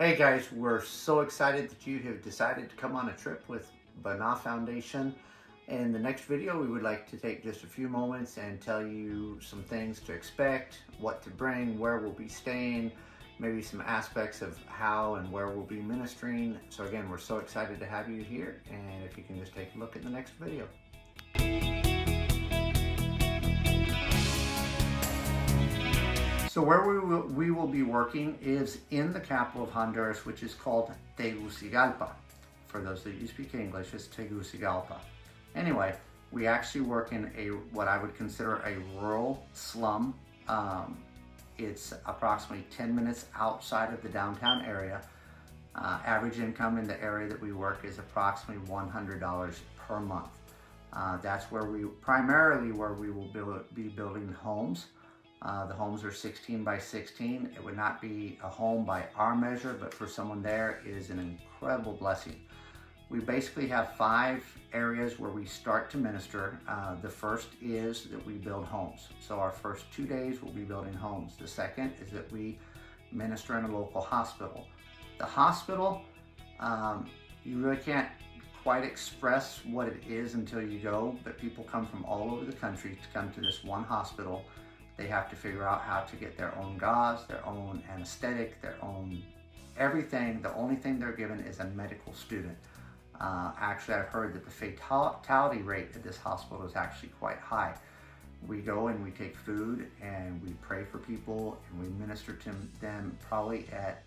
Hey guys, we're so excited that you have decided to come on a trip with Banah Foundation. In the next video, we would like to take just a few moments and tell you some things to expect, what to bring, where we'll be staying, maybe some aspects of how and where we'll be ministering. So again, we're so excited to have you here, and if you can just take a look at the next video. So where we will be working is in the capital of Honduras, which is called Tegucigalpa. For those that you speak English, it's Tegucigalpa. Anyway, we actually work in what I would consider a rural slum. It's approximately 10 minutes outside of the downtown area. Average income in the area that we work is approximately $100 per month. That's where we will be building homes. The homes are 16 by 16. It would not be a home by our measure, but for someone there, it is an incredible blessing. We basically have 5 areas where we start to minister. The first is that we build homes. So our first 2 days we'll be building homes. The second is that we minister in a local hospital. The hospital, you really can't quite express what it is until you go, but people come from all over the country to come to this one hospital. They have to figure out how to get their own gauze, their own anesthetic, their own everything. The only thing they're given is a medical student. Actually, I've heard that the fatality rate at this hospital is actually quite high. We go and we take food and we pray for people and we minister to them probably at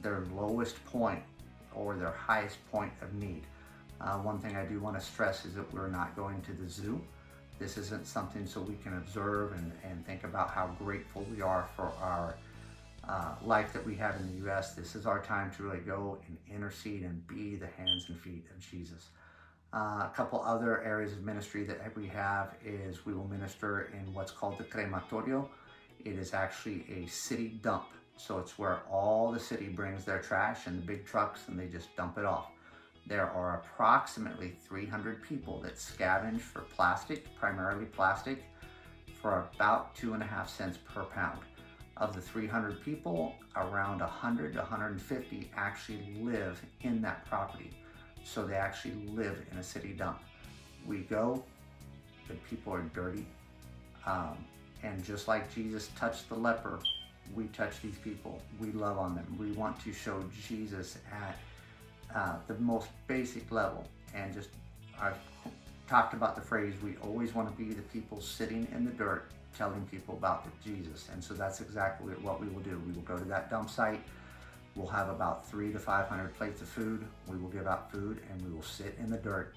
their lowest point or their highest point of need. One thing I do want to stress is that we're not going to the zoo. This isn't something so we can observe and think about how grateful we are for our life that we have in the U.S. This is our time to really go and intercede and be the hands and feet of Jesus. A couple other areas of ministry that we have is we will minister in what's called the crematorio. It is actually a city dump. So it's where all the city brings their trash in the big trucks and they just dump it off. There are approximately 300 people that scavenge for plastic, primarily plastic, for about 2.5 cents per pound. Of the 300 people, around 100 to 150 actually live in that property. So they actually live in a city dump. We go, the people are dirty. And just like Jesus touched the leper, we touch these people. We love on them. We want to show Jesus at the most basic level. And just, I've talked about the phrase, we always want to be the people sitting in the dirt telling people about Jesus. And so that's exactly what we will do. We will go to that dump site. We'll have about 300 to 500 plates of food. We will give out food and we will sit in the dirt,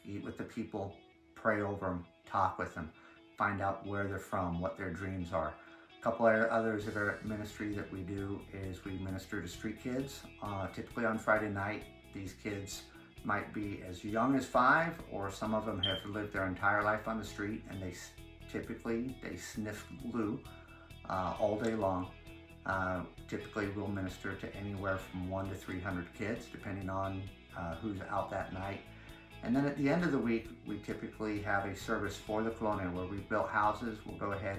eat with the people, pray over them, talk with them, find out where they're from, what their dreams are. A couple others of our ministry that we do is we minister to street kids, typically on Friday night. These kids might be as young as 5, or some of them have lived their entire life on the street, and they sniff glue all day long. Typically we'll minister to anywhere from 100 to 300 kids, depending on who's out that night. And then at the end of the week, we typically have a service for the colonia where we've built houses. We'll go ahead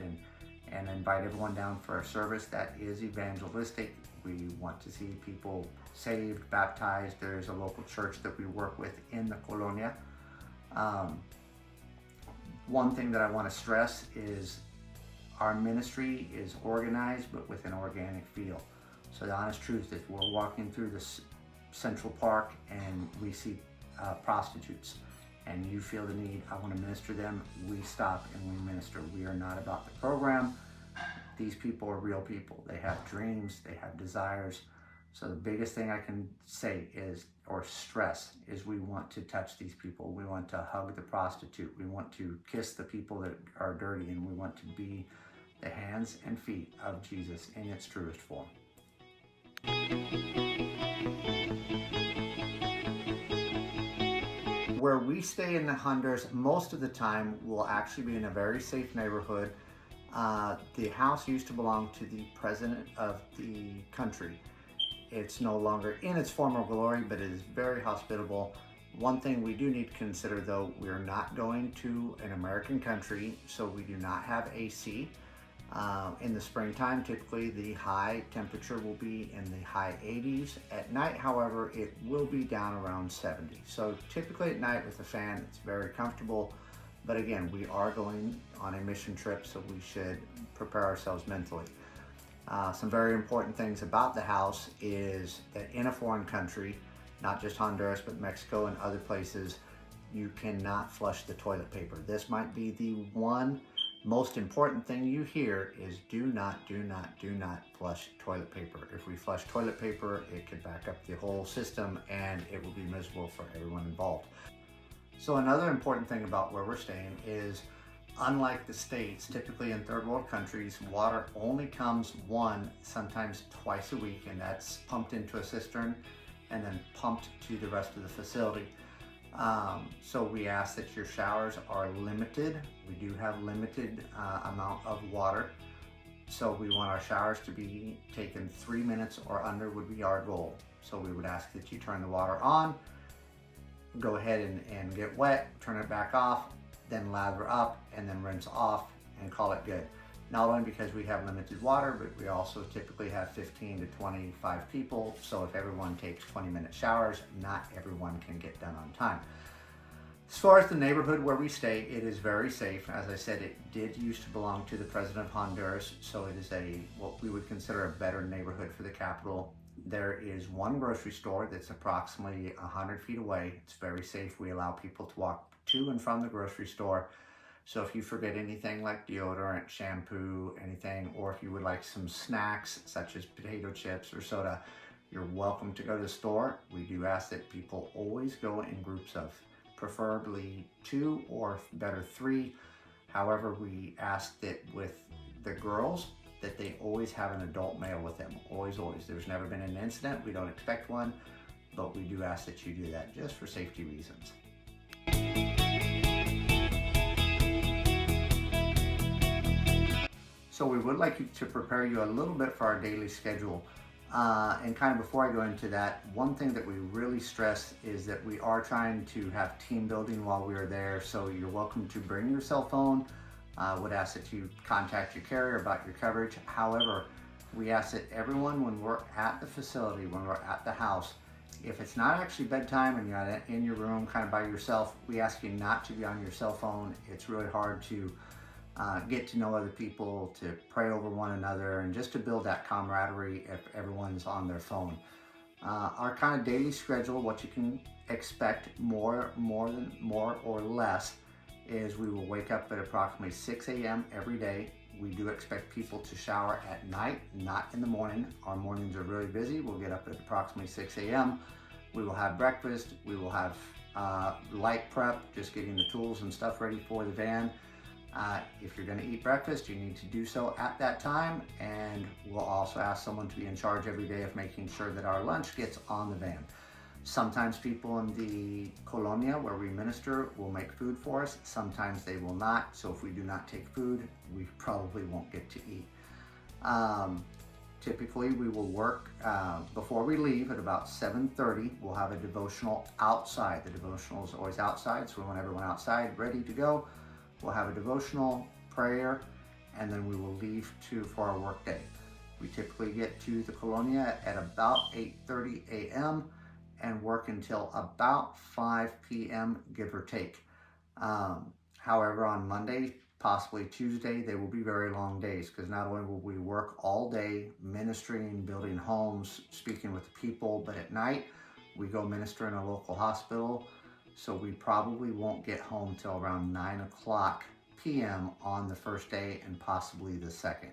and invite everyone down for a service that is evangelistic. We want to see people saved, baptized. There's a local church that we work with in the colonia. One thing that I want to stress is our ministry is organized, but with an organic feel. So the honest truth is we're walking through this Central Park and we see prostitutes and you feel the need, I want to minister to them, we stop and we minister. We are not about the program. These people are real people. They have dreams, they have desires. So the biggest thing I can say is, or stress, is we want to touch these people. We want to hug the prostitute. We want to kiss the people that are dirty, and we want to be the hands and feet of Jesus in its truest form. Where we stay in the Honduras, most of the time we'll actually be in a very safe neighborhood. The house used to belong to the president of the country. It's no longer in its former glory, but it is very hospitable. One thing we do need to consider though, we're not going to an American country, so we do not have AC. In the springtime, typically the high temperature will be in the high 80s. At night, however, it will be down around 70. So typically at night with the fan, it's very comfortable. But again, we are going on a mission trip, so we should prepare ourselves mentally. Some very important things about the house is that in a foreign country, not just Honduras, but Mexico and other places, you cannot flush the toilet paper. This might be the one most important thing you hear is do not flush toilet paper. If we flush toilet paper, it could back up the whole system and it will be miserable for everyone involved. So another important thing about where we're staying is, unlike the States, typically in third world countries, water only comes one, sometimes twice a week, and that's pumped into a cistern and then pumped to the rest of the facility. So we ask that your showers are limited. We do have limited amount of water. So we want our showers to be taken 3 minutes or under would be our goal. So we would ask that you turn the water on, go ahead and get wet, turn it back off, then lather up and then rinse off and call it good. Not only because we have limited water, but we also typically have 15 to 25 people. So if everyone takes 20-minute showers, not everyone can get done on time. As far as the neighborhood where we stay, it is very safe. As I said, it did used to belong to the President of Honduras, so it is what we would consider a better neighborhood for the capital. There is one grocery store that's approximately 100 feet away. It's very safe. We allow people to walk to and from the grocery store. So if you forget anything like deodorant, shampoo, anything, or if you would like some snacks such as potato chips or soda, you're welcome to go to the store. We do ask that people always go in groups of preferably 2 or better 3. However, we ask that with the girls that they always have an adult male with them. Always. There's never been an incident. We don't expect one, but we do ask that you do that just for safety reasons. So we would like to prepare you a little bit for our daily schedule. And kind of before I go into that, one thing that we really stress is that we are trying to have team building while we are there. So you're welcome to bring your cell phone. Would ask that you contact your carrier about your coverage. However, we ask that everyone, when we're at the facility, when we're at the house, if it's not actually bedtime and you're in your room kind of by yourself, we ask you not to be on your cell phone. It's really hard to get to know other people, to pray over one another, and just to build that camaraderie if everyone's on their phone. Our kind of daily schedule, what you can expect more or less, is we will wake up at approximately 6 a.m. every day. We do expect people to shower at night, not in the morning. Our mornings are really busy. We'll get up at approximately 6 a.m. We will have breakfast. We will have light prep, just getting the tools and stuff ready for the van. If you're going to eat breakfast, you need to do so at that time, and we'll also ask someone to be in charge every day of making sure that our lunch gets on the van. Sometimes people in the colonia where we minister will make food for us. Sometimes they will not. So if we do not take food, we probably won't get to eat. Typically, we will work before we leave at about 7:30. We'll have a devotional outside. The devotional is always outside, so we want everyone outside ready to go. We'll have a devotional, prayer, and then we will leave for our work day. We typically get to the colonia at about 8:30 a.m. and work until about 5 p.m., give or take. However, on Monday, possibly Tuesday, they will be very long days, because not only will we work all day ministering, building homes, speaking with the people, but at night we go minister in a local hospital. So we probably won't get home till around 9 p.m. on the first day and possibly the second.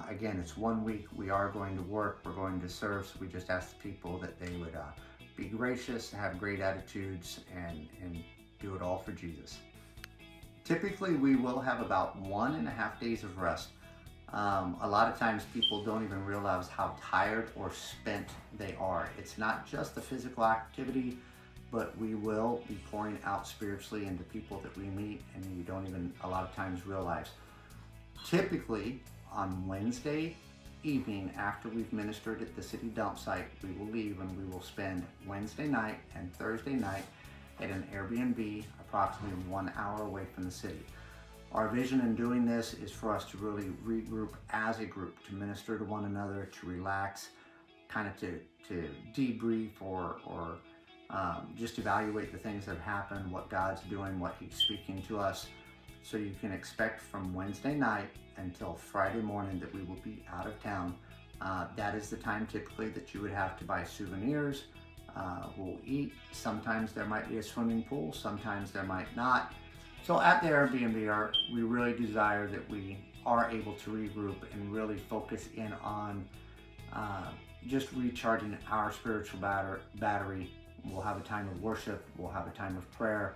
Again, it's 1 week. We are going to work. We're going to serve. So we just ask the people that they would be gracious, have great attitudes, and do it all for Jesus. Typically, we will have about 1.5 days of rest. A lot of times people don't even realize how tired or spent they are. It's not just the physical activity, but we will be pouring out spiritually into people that we meet, and you don't even a lot of times realize. Typically, on Wednesday evening, after we've ministered at the city dump site, we will leave and we will spend Wednesday night and Thursday night at an Airbnb approximately 1 hour away from the city. Our vision in doing this is for us to really regroup as a group, to minister to one another, to relax, kind of to debrief or just evaluate the things that have happened, what God's doing, what He's speaking to us. So you can expect from Wednesday night until Friday morning that we will be out of town. That is the time typically that you would have to buy souvenirs. We'll eat. Sometimes there might be a swimming pool, sometimes there might not. So at the Airbnb, we really desire that we are able to regroup and really focus in on just recharging our spiritual battery. We'll have a time of worship, we'll have a time of prayer.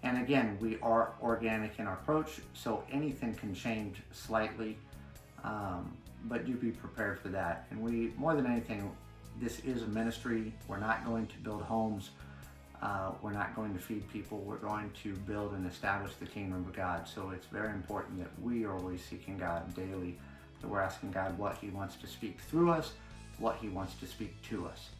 And again, we are organic in our approach, so anything can change slightly, but do be prepared for that. And we, more than anything, this is a ministry. We're not going to build homes. We're not going to feed people. We're going to build and establish the kingdom of God. So it's very important that we are always seeking God daily, that we're asking God what He wants to speak through us, what He wants to speak to us.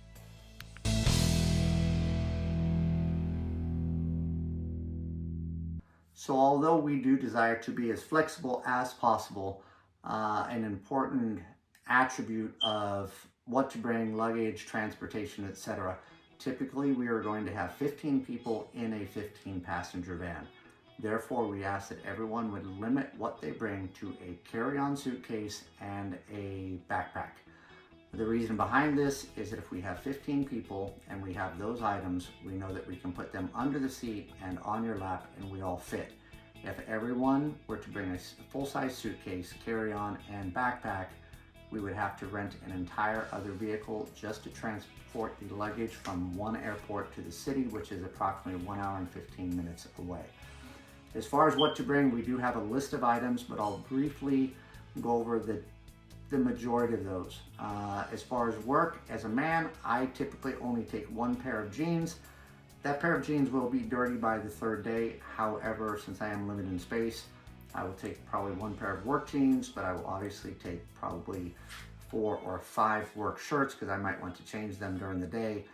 So although we do desire to be as flexible as possible, an important attribute of what to bring, luggage, transportation, etc., typically we are going to have 15 people in a 15-passenger van. Therefore, we ask that everyone would limit what they bring to a carry-on suitcase and a backpack. The reason behind this is that if we have 15 people and we have those items, we know that we can put them under the seat and on your lap and we all fit. If everyone were to bring a full-size suitcase, carry-on, and backpack, we would have to rent an entire other vehicle just to transport the luggage from one airport to the city, which is approximately 1 hour and 15 minutes away. As far as what to bring, we do have a list of items, but I'll briefly go over the majority of those. As far as work, as a man, I typically only take one pair of jeans. That pair of jeans will be dirty by the third day. However, since I am limited in space, I will take probably one pair of work jeans, but I will obviously take probably 4 or 5 work shirts because I might want to change them during the day.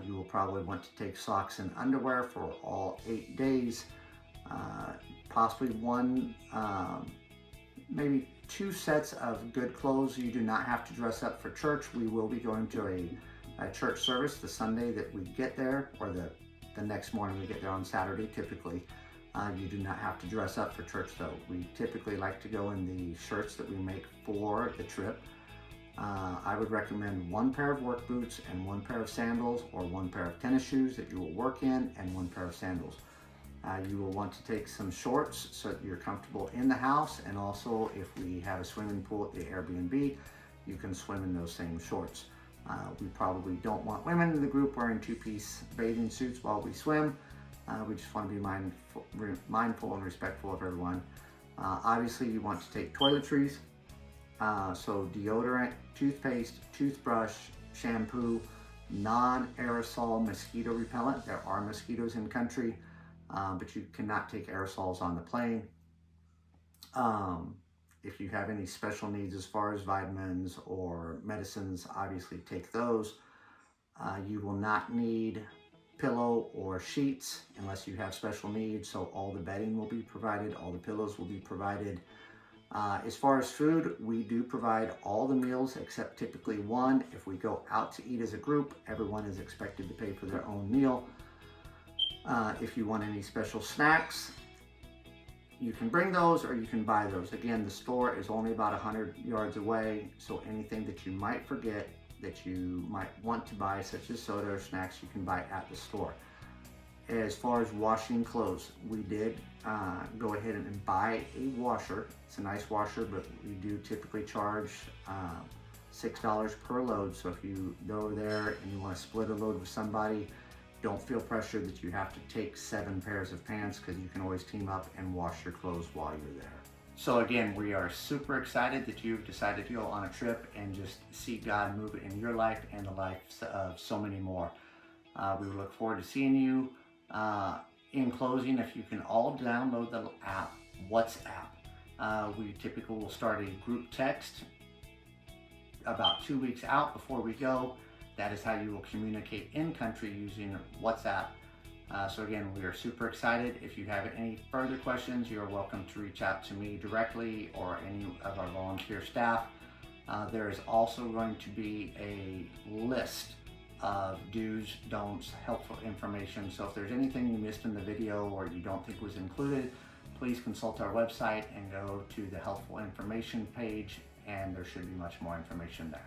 You will probably want to take socks and underwear for all 8 days. Possibly one, maybe 2 sets of good clothes. You do not have to dress up for church. We will be going to a church service the Sunday that we get there, or the next morning we get there on Saturday typically. You do not have to dress up for church though. We typically like to go in the shirts that we make for the trip. I would recommend 1 pair of work boots and 1 pair of sandals, or 1 pair of tennis shoes that you will work in, and 1 pair of sandals. You will want to take some shorts so that you're comfortable in the house, and also if we have a swimming pool at the Airbnb, you can swim in those same shorts. We probably don't want women in the group wearing 2-piece bathing suits while we swim. We just want to be mindful and respectful of everyone. Obviously, you want to take toiletries, so deodorant, toothpaste, toothbrush, shampoo, non-aerosol mosquito repellent. There are mosquitoes in country, but you cannot take aerosols on the plane. If you have any special needs as far as vitamins or medicines, obviously take those. You will not need pillow or sheets unless you have special needs, so all the bedding will be provided, all the pillows will be provided. As far as food, we do provide all the meals except typically one. If we go out to eat as a group, everyone is expected to pay for their own meal. If you want any special snacks, you can bring those or you can buy those. Again, the store is only about 100 yards away, so anything that you might forget that you might want to buy, such as soda or snacks, you can buy at the store. As far as washing clothes, we did go ahead and buy a washer. It's a nice washer, but we do typically charge $6 per load. So if you go over there and you want to split a load with somebody, don't feel pressure that you have to take 7 pairs of pants, because you can always team up and wash your clothes while you're there. So again, we are super excited that you've decided to go on a trip and just see God move in your life and the lives of so many more. We look forward to seeing you. In closing, if you can all download the app, WhatsApp. We typically will start a group text about 2 weeks out before we go. That is how you will communicate in country using WhatsApp. So again, we are super excited. If you have any further questions, you're welcome to reach out to me directly or any of our volunteer staff. There is also going to be a list of do's, don'ts, helpful information. So if there's anything you missed in the video or you don't think was included, please consult our website and go to the helpful information page, and there should be much more information there.